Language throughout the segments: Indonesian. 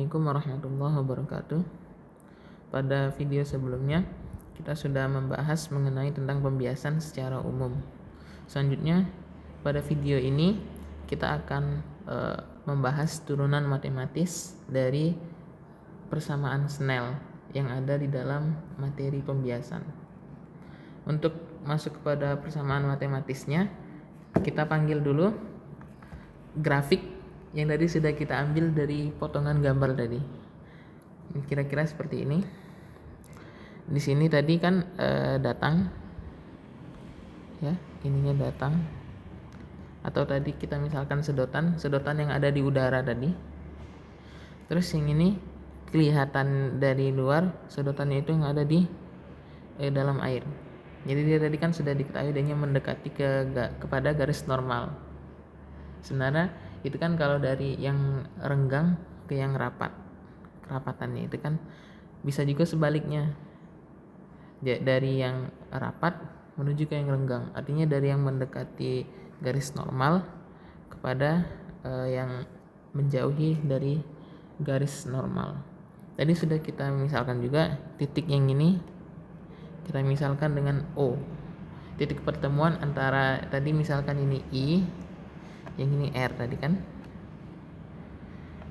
Assalamualaikum warahmatullahi wabarakatuh. Pada video sebelumnya kita sudah membahas mengenai tentang pembiasan secara umum. Selanjutnya pada video ini kita akan membahas turunan matematis dari persamaan Snell yang ada di dalam materi pembiasan. Untuk masuk kepada persamaan matematisnya, kita panggil dulu grafik yang tadi sudah kita ambil dari potongan gambar tadi. Kira-kira seperti ini. Di sini tadi kan datang, ya, ininya datang. Atau tadi kita misalkan sedotan yang ada di udara tadi. Terus yang ini kelihatan dari luar, sedotannya itu yang ada di dalam air. Jadi dia tadi kan sudah diketahui adanya mendekati kepada garis normal. Sebenarnya itu kan kalau dari yang renggang ke yang rapat, kerapatannya itu kan bisa juga sebaliknya, dari yang rapat menuju ke yang renggang, artinya dari yang mendekati garis normal kepada yang menjauhi dari garis normal. Tadi sudah kita misalkan juga titik yang ini kita misalkan dengan O, titik pertemuan antara tadi misalkan ini I, yang ini R tadi kan,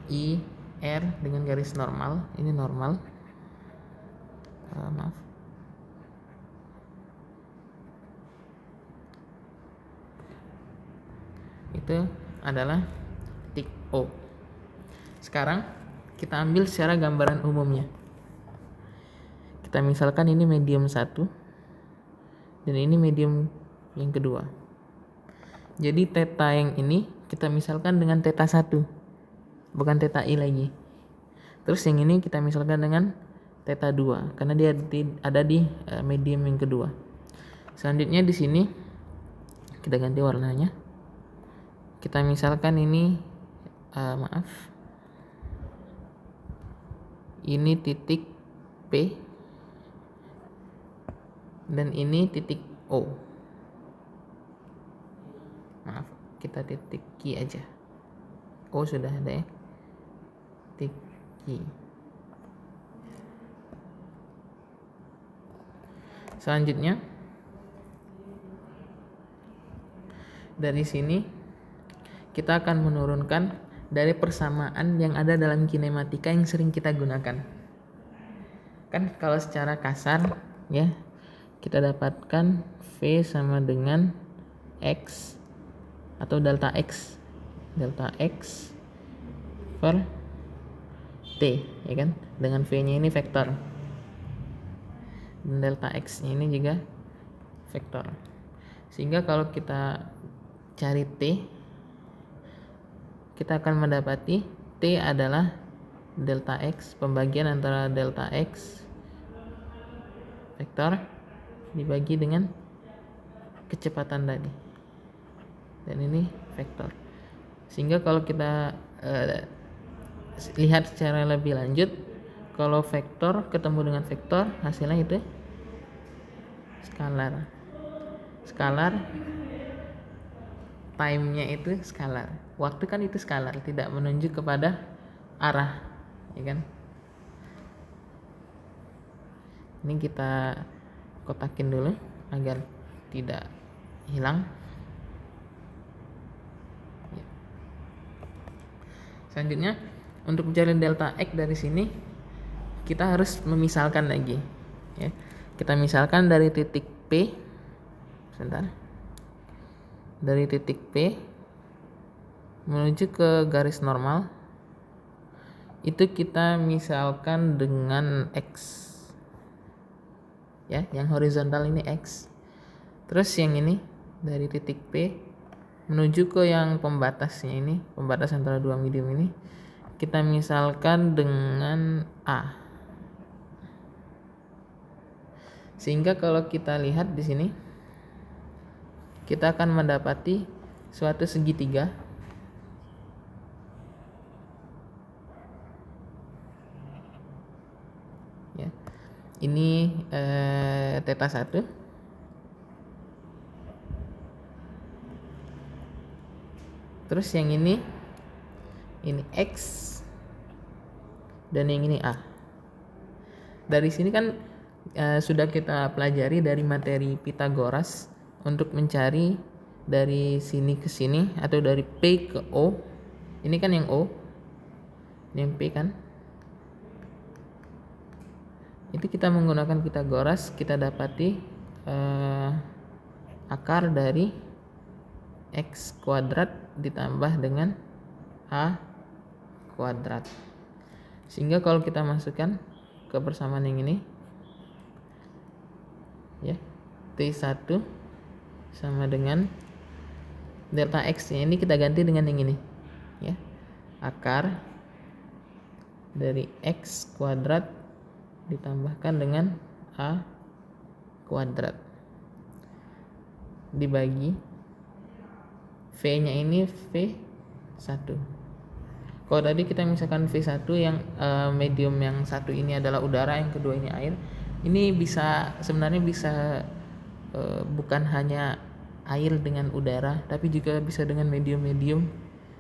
I, R dengan garis normal, ini normal, maaf, itu adalah titik O. Sekarang kita ambil secara gambaran umumnya. Kita misalkan ini medium 1 dan ini medium yang kedua. Jadi theta yang ini kita misalkan dengan theta 1, bukan theta I lagi. Terus yang ini kita misalkan dengan theta 2 karena dia ada di medium yang kedua. Selanjutnya di sini kita ganti warnanya. Kita misalkan ini ini titik P dan ini titik O. Maaf, kita titik Q aja. O sudah ada ya. Titik Q. Selanjutnya dari sini kita akan menurunkan dari persamaan yang ada dalam kinematika yang sering kita gunakan. Kan kalau secara kasar ya, kita dapatkan V sama dengan X atau delta X per T, ya kan, dengan V nya ini vektor dan delta X nya ini juga vektor, sehingga kalau kita cari T, kita akan mendapati T adalah delta X, pembagian antara delta X vektor dibagi dengan kecepatan tadi, dan ini vektor. Sehingga kalau kita lihat secara lebih lanjut, kalau vektor ketemu dengan vektor hasilnya itu skalar, time-nya itu skalar, waktu kan itu skalar, tidak menunjuk kepada arah, ya kan. Ini kita kotakin dulu agar tidak hilang. Selanjutnya untuk mencari delta X dari sini kita harus memisalkan lagi, ya. Kita misalkan dari titik P, dari titik P menuju ke garis normal itu kita misalkan dengan X, ya, yang horizontal ini X. Terus yang ini dari titik P menuju ke yang pembatasnya ini, pembatas antara dua medium ini, kita misalkan dengan A. Sehingga kalau kita lihat di sini, kita akan mendapati suatu segitiga ya. Ini theta 1. Terus yang ini X dan yang ini A. Dari sini kan sudah kita pelajari dari materi Pythagoras untuk mencari dari sini ke sini atau dari P ke O. Ini kan yang O, yang P kan. Itu kita menggunakan Pythagoras, kita dapati akar dari X kuadrat ditambah dengan A kuadrat. Sehingga kalau kita masukkan ke persamaan yang ini, ya, T1 sama dengan delta X nya ini kita ganti dengan yang ini, ya, akar dari X kuadrat ditambahkan dengan A kuadrat dibagi V nya ini V1. Kalau tadi kita misalkan V1 yang medium yang satu ini adalah udara, yang kedua ini air, ini sebenarnya bisa bukan hanya air dengan udara, tapi juga bisa dengan medium-medium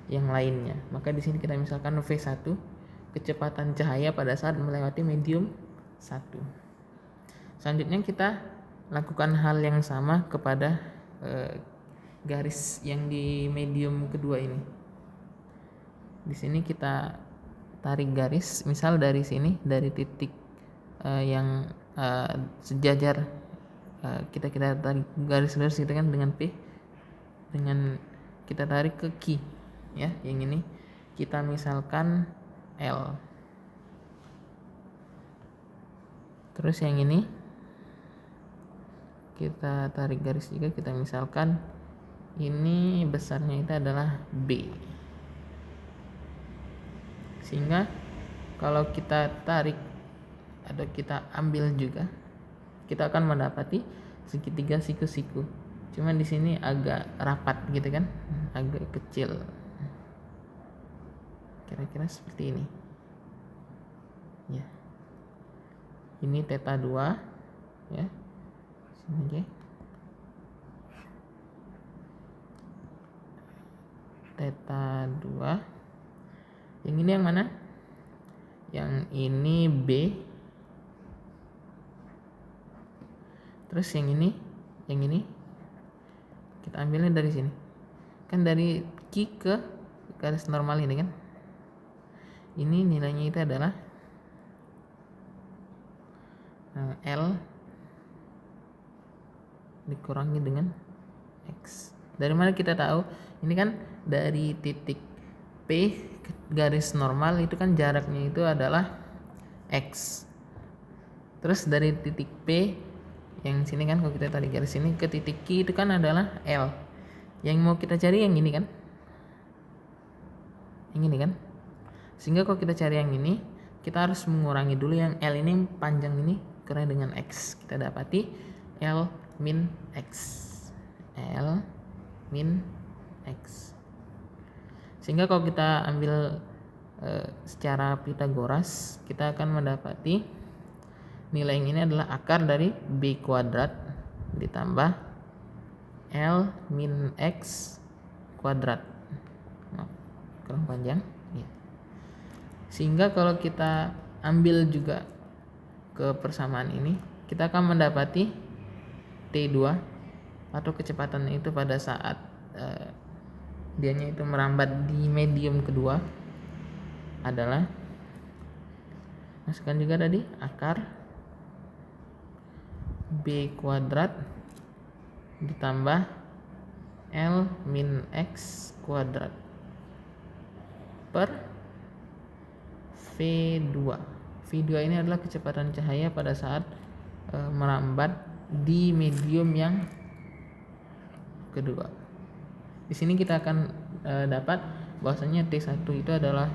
yang lainnya. Maka di sini kita misalkan V1, kecepatan cahaya pada saat melewati medium 1. Selanjutnya kita lakukan hal yang sama kepada garis yang di medium kedua ini. Di sini kita tarik garis, misal dari sini, dari titik yang sejajar, kita tarik garis gitu kan dengan P, dengan kita tarik ke Q, ya, yang ini kita misalkan L. Terus yang ini kita tarik garis juga, kita misalkan ini besarnya itu adalah B. Sehingga kalau kita tarik atau kita ambil juga, kita akan mendapati segitiga siku-siku. Cuman di sini agak rapat gitu kan, agak kecil. Kira-kira seperti ini. Ya. Ini theta 2, ya. Sini aja. Theta 2. Yang ini yang mana? Yang ini B. Terus yang ini kita ambilnya dari sini. Kan dari Q ke garis normal ini kan. Ini nilainya itu adalah L dikurangi dengan X. Dari mana kita tahu? Ini kan dari titik P garis normal itu kan jaraknya itu adalah X. Terus dari titik P yang sini kan, kalau kita tarik garis ini ke titik Q itu kan adalah L. Yang mau kita cari yang ini kan, yang ini kan. Sehingga kalau kita cari yang ini, kita harus mengurangi dulu yang L ini panjang ini karena dengan X. Kita dapati L min X. L min X. Sehingga kalau kita ambil secara Pythagoras, kita akan mendapati nilai yang ini adalah akar dari B kuadrat ditambah L min X kuadrat. Nah, kurang panjang. Ya. Sehingga kalau kita ambil juga ke persamaan ini, kita akan mendapati T2 atau kecepatan itu pada saat dianya itu merambat di medium kedua adalah, masukkan juga tadi akar B kuadrat ditambah L min X kuadrat per V2. V2 ini adalah kecepatan cahaya pada saat merambat di medium yang kedua. Di sini kita akan dapat bahwasanya T1 itu adalah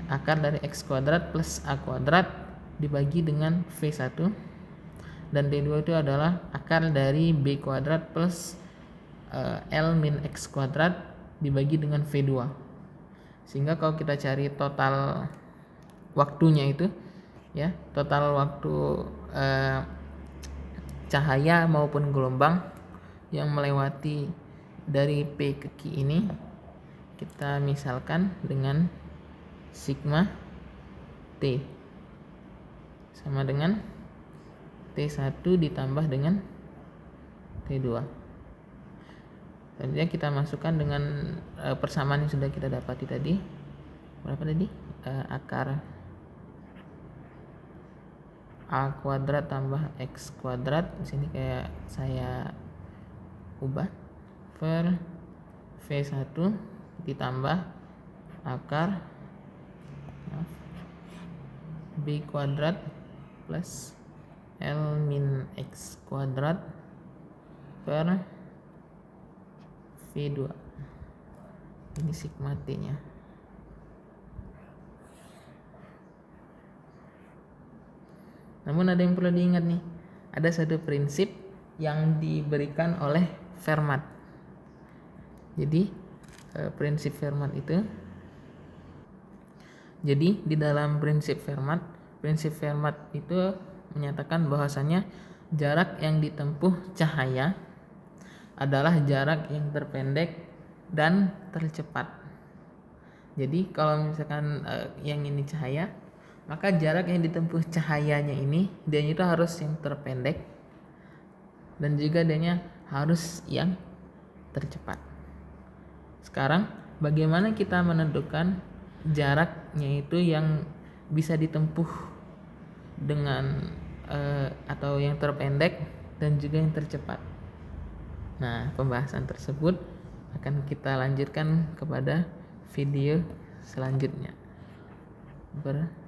akar dari X kuadrat plus A kuadrat dibagi dengan V1, dan T2 itu adalah akar dari B kuadrat plus L min X kuadrat dibagi dengan V2. Sehingga kalau kita cari total waktunya itu, ya, total waktu cahaya maupun gelombang yang melewati dari P ke Q ini, kita misalkan dengan sigma T sama dengan T1 ditambah dengan T2. Selanjutnya kita masukkan dengan persamaan yang sudah kita dapati tadi. Berapa tadi? Akar A kuadrat tambah X kuadrat, di sini kayak saya ubah, per V1 ditambah akar B kuadrat plus L min X kuadrat per V2. Ini sigma T nya. Namun ada yang perlu diingat nih, ada satu prinsip yang diberikan oleh Fermat. Jadi prinsip Fermat itu, jadi di dalam prinsip Fermat itu menyatakan bahwasanya jarak yang ditempuh cahaya adalah jarak yang terpendek dan tercepat. Jadi kalau misalkan yang ini cahaya, maka jarak yang ditempuh cahayanya ini dia itu harus yang terpendek dan juga dia harus yang tercepat. Sekarang bagaimana kita menentukan jaraknya itu yang bisa ditempuh dengan atau yang terpendek dan juga yang tercepat. Nah, pembahasan tersebut akan kita lanjutkan kepada video selanjutnya. Bersambung.